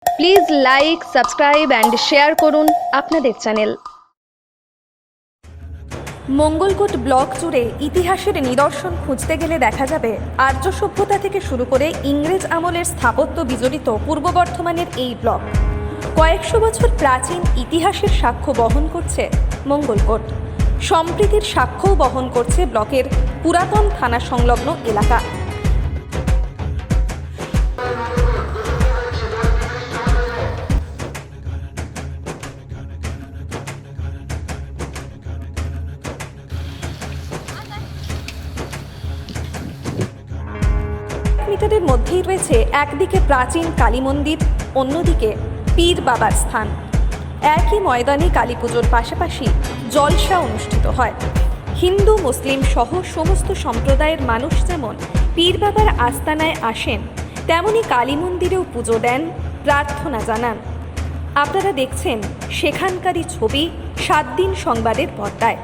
Please like, subscribe and share করুন আপনাদের channel. Mangalkot block জুড়ে ইতিহাসের নিদর্শন খুঁজতে গেলে দেখা যাবে আর্য সভ্যতা থেকে শুরু করে ইংরেজ আমলের স্থাপত্য বিজড়িত পূর্ব বর্ধমানের এই ব্লক কয়েকশো বছর প্রাচীন ইতিহাসের সাক্ষ্য বহন করছে মঙ্গলকোট। সম্প্রীতির সাক্ষ্যও বহন করছে ব্লকের পুরাতন থানা সংলগ্ন এলাকা। মিটারের মধ্যেই রয়েছে একদিকে প্রাচীন কালী মন্দির, অন্যদিকে পীর বাবার স্থান। একই ময়দানে কালী পুজোর পাশাপাশি জলসা অনুষ্ঠিত হয়। হিন্দু মুসলিম সহ সমস্ত সম্প্রদায়ের মানুষ যেমন পীর বাবার আস্তানায় আসেন, তেমনি কালী মন্দিরেও পুজো দেন, প্রার্থনা জানান। আপনারা দেখছেন সেখানকারই ছবি 7 দিন সংবাদের পর্দায়।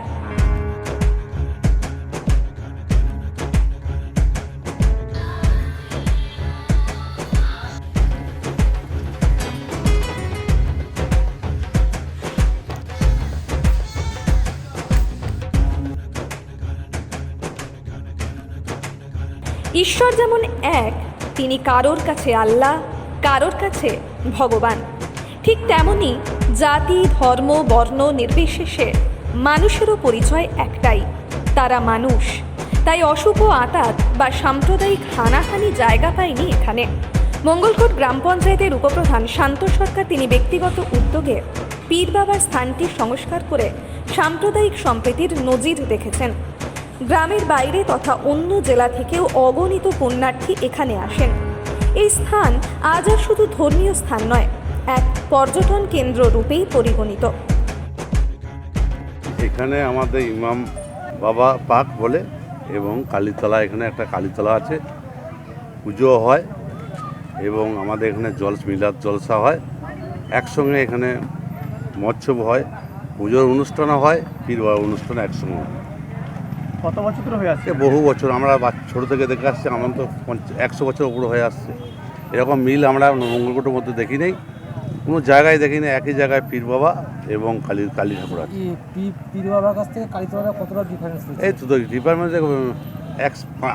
ঈশ্বর যেমন এক, তিনি কারোর কাছে আল্লাহ, কারোর কাছে ভগবান। ঠিক তেমনি জাতি, ধর্ম, বর্ণ নির্বিশেষে মানুষেরও পরিচয় একটাই, তারা মানুষ। তাই অশুভ আঁতাত বা সাম্প্রদায়িক হানাহানি জায়গা পায়নি এখানে। মঙ্গলকোট গ্রাম পঞ্চায়েতের উপপ্রধান শান্ত সরকার তিনি ব্যক্তিগত উদ্যোগে পীর বাবার স্থানটি সংস্কার করে সাম্প্রদায়িক সম্প্রীতির নজির দেখেছেন। গ্রামের বাইরে তথা অন্য জেলা থেকেও অগণিত পুণ্যার্থী এখানে আসেন। এই স্থান আজ আর শুধু ধর্মীয় স্থান নয়, এক পর্যটন কেন্দ্র রূপেই পরিগণিত। এখানে আমাদের ইমাম বাবা পাক বলে এবং কালীতলা, এখানে একটা কালীতলা আছে, পুজো হয় এবং আমাদের এখানে মিলাদ জলসা হয় একসঙ্গে। এখানে মৎসব হয়, পুজোর অনুষ্ঠানও হয়, পীর বাবার অনুষ্ঠান একসঙ্গে হয়। কত বছর ধরে হয়ে আসছে? বহু বছর, আমরা ছোটো থেকে দেখে আসছি, আমার তো 100 বছর উপরে হয়ে আসছে। এরকম মিল আমরা মঙ্গলকোটের মধ্যে দেখি নেই, কোনো জায়গায় দেখি না। একই জায়গায় পীর বাবা এবং কালী ঠাকুর আছে। পীর বাবার কাছ থেকে কালীতলা কতটা ডিফারেন্স? এই তো ডিপার্টমেন্ট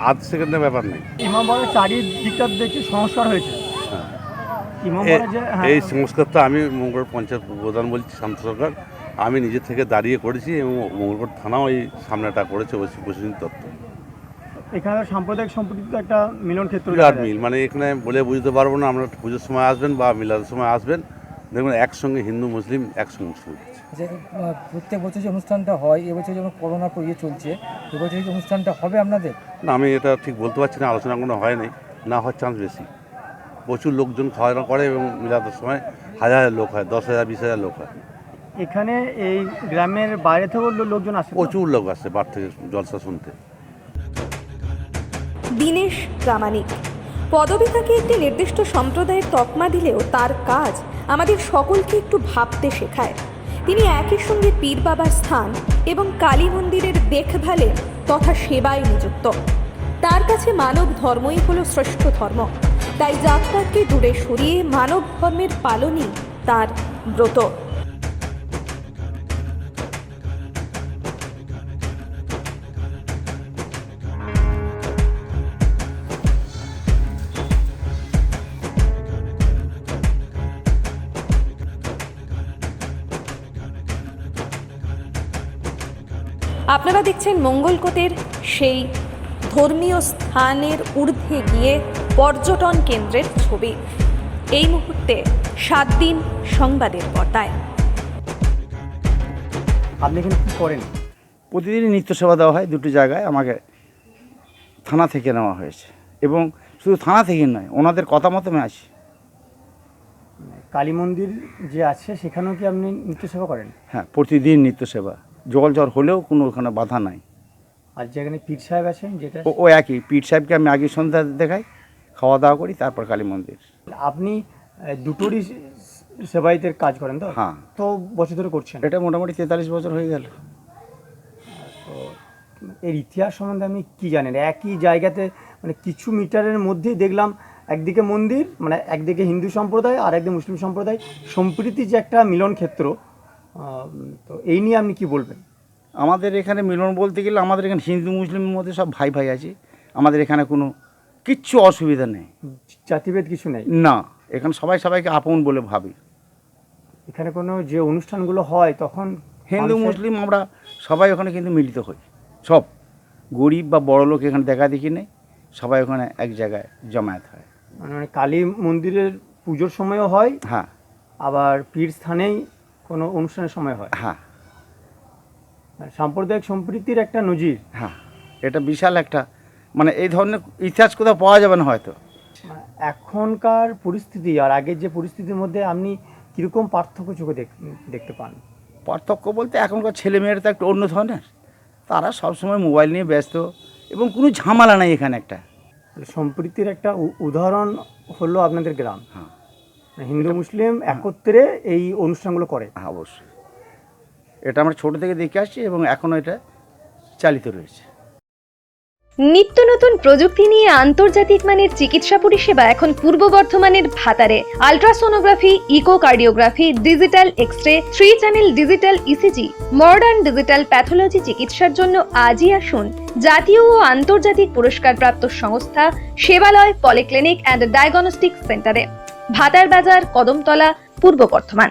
আধ সেকেন্ডের ব্যাপার নেই। ইমাম বাড়ির চারিদিকটা দেখি সংস্কার হয়েছে। হ্যাঁ, ইমাম বাড়ির যে এই সংস্কারটা আমি মঙ্গলকোট পঞ্চায়েত প্রধান বলছি, শান্ত সরকার। আমি নিজে থেকে দাঁড়িয়ে করেছি এবং মঙ্গলকোট থানাও এই সামনেটা করেছে বসিন তত্ত্ব। এখানে সাম্প্রদায়িক সম্প্রীতি তো একটা মিলন ক্ষেত্র, বিরাট মিল, মানে এখানে বলে বুঝতে পারবো না। আমরা পুজোর সময় আসবেন বা মিলাদের সময় আসবেন, দেখবেন একসঙ্গে হিন্দু মুসলিম একসঙ্গে শুরু হচ্ছে। প্রত্যেক বছর যে অনুষ্ঠানটা হয়, এবছর যেমন করোনা চলছে, এবছর যে অনুষ্ঠানটা হবে আপনাদের? না, আমি এটা ঠিক বলতে পারছি না, আলোচনা কোনো হয় নাই, না হওয়ার চান্স বেশি। প্রচুর লোকজন খাওয়া দাওয়া করে এবং মিলাদের সময় হাজার লোক হয়, 10,000 20,000 লোক হয়। এখানে এই গ্রামের বাইরে থেকেও লোকজন আসে, প্রচুর লোক আসছে বার থেকে জলসা শুনতে। দীনেশ প্রামাণিক পদবী তাকে একটি নির্দিষ্ট সম্প্রদায়ের তকমা দিলেও তার কাজ আমাদের সকলকে একটু ভাবতে শেখায়। তিনি একই সঙ্গে পীর বাবার স্থান এবং কালী মন্দিরের দেখভালে তথা সেবায় নিযুক্ত। তার কাছে মানব ধর্মই হলো শ্রেষ্ঠ ধর্ম। তাই জাতপাতকে দূরে সরিয়ে মানব ধর্মের পালনই তার ব্রত। আপনারা দেখছেন মঙ্গলকোটের সেই ধর্মীয় স্থানের ঊর্ধ্বে গিয়ে পর্যটন কেন্দ্রের ছবি। এই মুহূর্তে 7 দিন সংবাদের পর্দায়। আপনি এখানে কী করেন? প্রতিদিনই নিত্য সেবা দেওয়া হয় দুটি জায়গায়। আমাকে থানা থেকে নেওয়া হয়েছে এবং শুধু থানা থেকে নয়, ওনাদের কথা মতো আমি আসি। কালী মন্দির যে আছে সেখানেও কি আপনি নিত্য সেবা করেন? হ্যাঁ, প্রতিদিন নিত্য সেবা, জল জ্বর হলেও কোনো ওখানে বাধা নাই। আর যেখানে পীর সাহেব আছেন, যেটা ও একই পীর সাহেবকে আমি আগে সন্ধ্যা দেখাই, খাওয়া দাওয়া করি, তারপর কালী মন্দির। আপনি দুটোরই সেবায়িতের কাজ করেন তো? হ্যাঁ। তো বছর ধরে করছেন? এটা মোটামুটি 43 বছর হয়ে গেল। তো এর ইতিহাস সম্বন্ধে আপনি কী জানেন? একই জায়গাতে মানে কিছু মিটারের মধ্যেই দেখলাম একদিকে মন্দির মানে একদিকে হিন্দু সম্প্রদায় আর একদিকে মুসলিম সম্প্রদায় সম্প্রীতি যে একটা মিলন ক্ষেত্র, তো এই নিয়ে আপনি কি বলবেন? আমাদের এখানে মিলন বলতে গেলে আমাদের এখানে হিন্দু মুসলিমের মধ্যে সব ভাই ভাই আছে। আমাদের এখানে কোনো কিচ্ছু অসুবিধা নেই, জাতিভেদ কিছু নেই। না, এখানে সবাই সবাইকে আপন বলে ভাবি। এখানে কোনো যে অনুষ্ঠানগুলো হয় তখন হিন্দু মানুষের- মুসলিম আমরা সবাই ওখানে কিন্তু মিলিত হই। সব গরিব বা বড় লোক এখানে দেখা দেখি নেই, সবাই ওখানে এক জায়গায় জমায়েত হয়। মানে কালী মন্দিরের পুজোর সময়ও হয়, হ্যাঁ আবার পীর স্থানেই কোনো অনুষ্ঠানের সময় হয়। হ্যাঁ সাম্প্রদায়িক সম্প্রীতির একটা নজির। হ্যাঁ, এটা বিশাল একটা, মানে এই ধরনের ইতিহাস কোথাও পাওয়া যাবে না হয়তো। এখনকার পরিস্থিতি আর আগের যে পরিস্থিতির মধ্যে আপনি কীরকম পার্থক্য চোখে দেখতে পান? পার্থক্য বলতে এখনকার ছেলেমেয়েরা তো একটু অন্য ধরনের, তারা সবসময় মোবাইল নিয়ে ব্যস্ত এবং কোনো ঝামেলা নাই এখানে একটা। সম্প্রীতির একটা উদাহরণ হলো আপনাদের গ্রাম। হ্যাঁ হিন্দু মুসলিম একত্রে এই অনুষ্ঠানগুলো করে। হ্যাঁ অবশ্যই, এটা আমরা ছোটো থেকে দেখে আসছি এবং এখনও এটা চালিত রয়েছে। নিত্য নতুন প্রযুক্তি নিয়ে আন্তর্জাতিক মানের চিকিৎসা পরিষেবা এখন পূর্ব বর্ধমানের ভাতারে। Ultrasonography, echocardiography, digital x-ray, 3 channel digital ECG, modern digital pathology চিকিৎসার জন্য আজই আসুন জাতীয় ও আন্তর্জাতিক পুরস্কারপ্রাপ্ত সংস্থা সেবালয় পলিক্লিনিক অ্যান্ড ডায়াগনস্টিক সেন্টারে, ভাতার বাজার, কদমতলা, পূর্ব বর্ধমান।